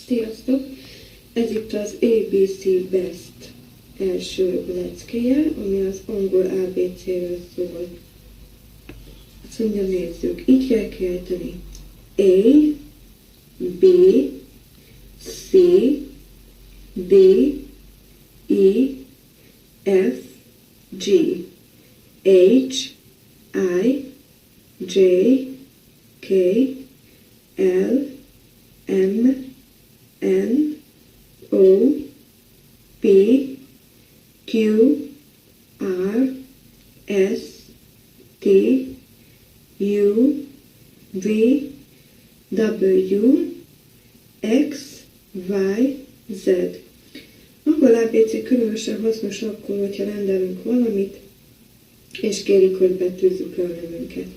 Sziasztok! Ez itt az ABC Best első leckéje, ami az angol ABC-ről szól. Azt mondja, nézzük. Így kell kiejteni. A, B, C, D, E, F, G, H, I, J, K, L, M, N, O, P, Q, R, S, T, U, V, W, X, Y, Z. Angol ABC különösen hasznos akkor, hogyha rendelünk valamit, és kérik, hogy betűzzük le a nevünket.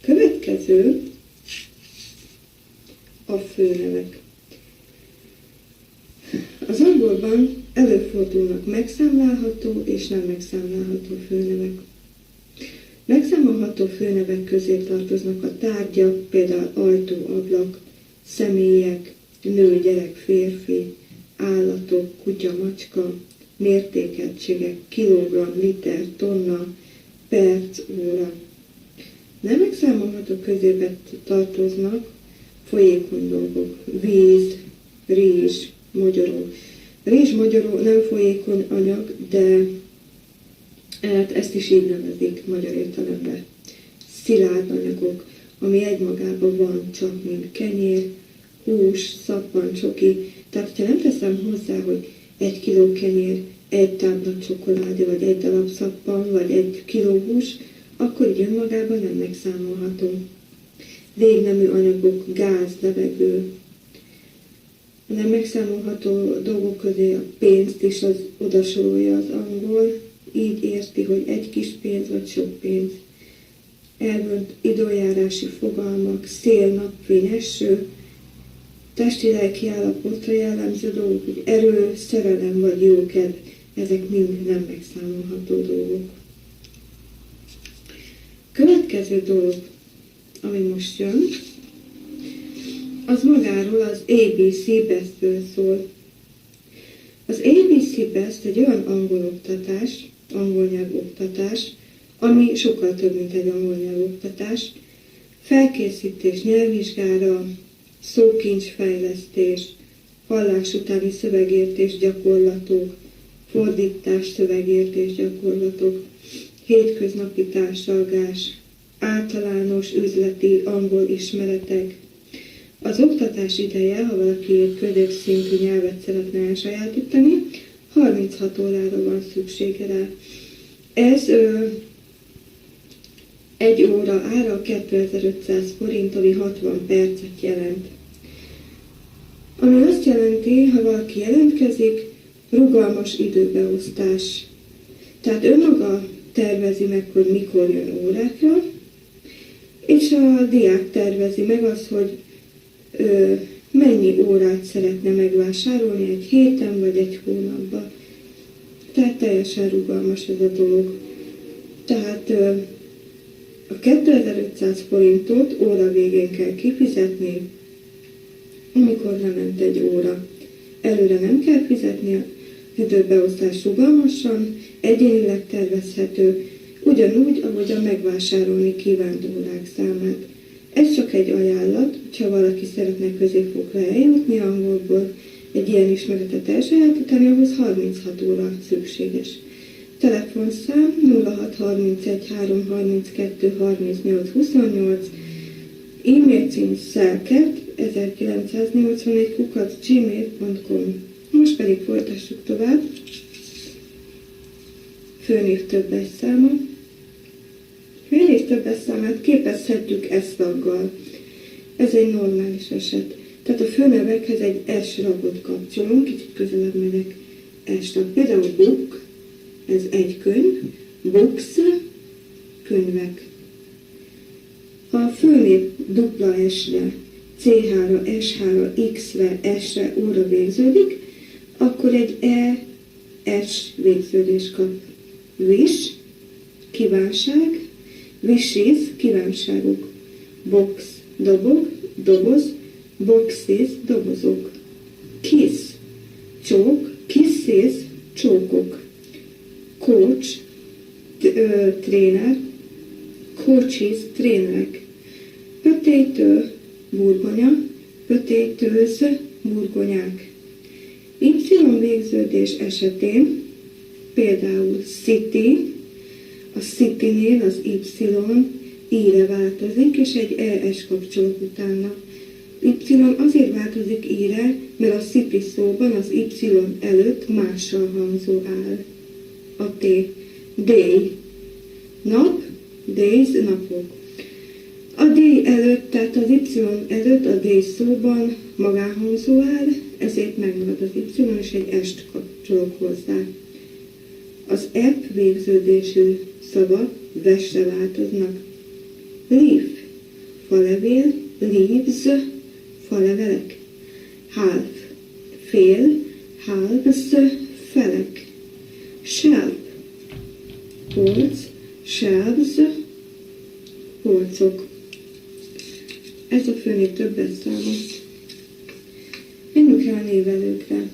Következő a főnevek. Az angolban előfordulnak megszámlálható és nem megszámlálható főnevek. Megszámolható főnevek közé tartoznak a tárgyak, például ajtó, ablak, személyek, nő, gyerek, férfi, állatok, kutya, macska, mértékegységek, kilogramm, liter, tonna, perc, óra. Nem megszámolható közé tartoznak folyékony dolgok, víz, rizs, mogyoró. Rizs, mogyoró nem folyékony anyag, de ezt is így nevezik magyar értelemben. Szilárd anyagok, ami egymagában van, csak mint kenyér, hús, szappan, csoki. Tehát, ha nem teszem hozzá, hogy 1 kiló kenyér, 1 tábla csokoládé, vagy 1 darab szappan, vagy 1 kiló hús, akkor így önmagában nem megszámolható. Végnemű anyagok, gáz, levegő. A nem megszámolható dolgok közé a pénzt is odasorolja az angol, így érti, hogy 1 kis pénz vagy sok pénz. Elvont időjárási fogalmak, szél, napfény, eső, testi-lelki állapotra jellemző dolgok, hogy erő, szerelem vagy jókedv, ezek mind nem megszámolható dolgok. Következő dolog, ami most jön, az magáról az ABC Bestről szól. Az ABC Best egy olyan angol nyelvoktatás, ami sokkal több, mint egy angol nyelvoktatás, felkészítés nyelvvizsgára, szókincsfejlesztés, hallás utáni szövegértés gyakorlatok, fordítás szövegértés gyakorlatok, hétköznapi társalgás, általános üzleti angol ismeretek. Az oktatás ideje, ha valaki egy középszintű nyelvet szeretne elsajátítani, 36 órára van szüksége rá. Ez 1 óra ára 2500 forint, ami 60 percet jelent. Ami azt jelenti, ha valaki jelentkezik, rugalmas időbeosztás. Tehát önmaga tervezi meg, hogy mikor jön órákra, és a diák tervezi meg azt, hogy mennyi órát szeretne megvásárolni egy héten vagy egy hónapban. Tehát teljesen rugalmas ez a dolog. Tehát a 2500 forintot óra végén kell kifizetni, amikor lement egy óra. Előre nem kell fizetni, a időbeosztás rugalmasan, egyénileg tervezhető, ugyanúgy, ahogy a megvásárolni kívánt órák számát. Ez csak egy ajánlat, ha valaki szeretne középfokra eljutni angolból, egy ilyen ismeretet elsajátítani, ahhoz 36 óra szükséges. Telefonszám 0631 332 38 28, e-mail cím selket1981 @gmail.com. Most pedig folytassuk tovább. Főnév többes száma. Főnév többes számát képezhetjük S-taggal. Ez egy normális eset. Tehát a főnevekhez egy S ragot kapcsolunk, kicsit közelebb megyek S-tag. Például book, ez egy könyv, books, könyvek. Ha a főnév dupla S-re, CH-ra, SH-ra, X-re, S-re, óra végződik, akkor egy E-S végződés kap. Wish, kívánság, wishes, kívánságok. Box, dobog, doboz, boxes, dobozok, kiss, csók, kisses, csókok, coach, tréner, coaches, trénerek, potato, burgonya, potatoes, burgonyák. Y végződés esetén például city, a citynél az Y I-re változik, és egy ES kapcsolok utána. Y azért változik I-re, mert a city szóban az Y előtt mással hangzó áll. A T. Day. Nap, days, napok. A day előtt, tehát az Y előtt a day szóban magánhangzó áll, ezért megmarad az Y, és egy est kapcsolok hozzá. Az app végződésű szavak vesre változnak. Leaf, falevél, leaves, falevelek. Half, fél, halves, felek. Shelf, polc, shelves, polcok. Ez a főnév többes száma. Menjünk rá a névelőkre.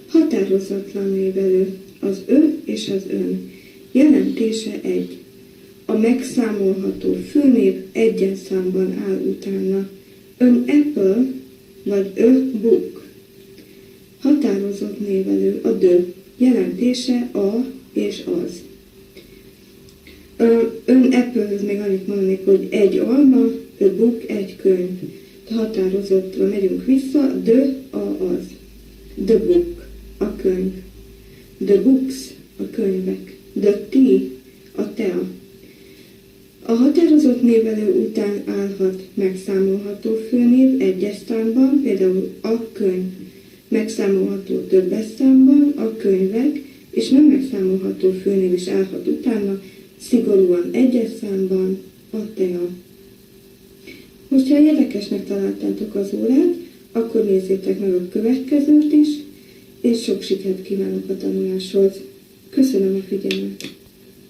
Határozatlan névelő, az ő és az ön. Jelentése egy. A megszámolható főnév egyen számban áll utána. Ön apple vagy book. Határozott névelő, a dö. Jelentése a és az. Ön apple-höz még annyit mondanék, hogy egy alma, a book egy könyv. Határozottra megyünk vissza, az. The book, a könyv. The books, a könyvek. The tea, a tea. A határozott névelő után állhat megszámolható főnév egyes számban, például a könyv. Megszámolható többes számban, a könyvek, és nem megszámolható főnév is állhat utána, szigorúan egyes számban, a tea. Hogyha érdekesnek találtátok az órát, akkor nézzétek meg a következőt is, és sok sikert kívánok a tanuláshoz. Köszönöm a figyelmet!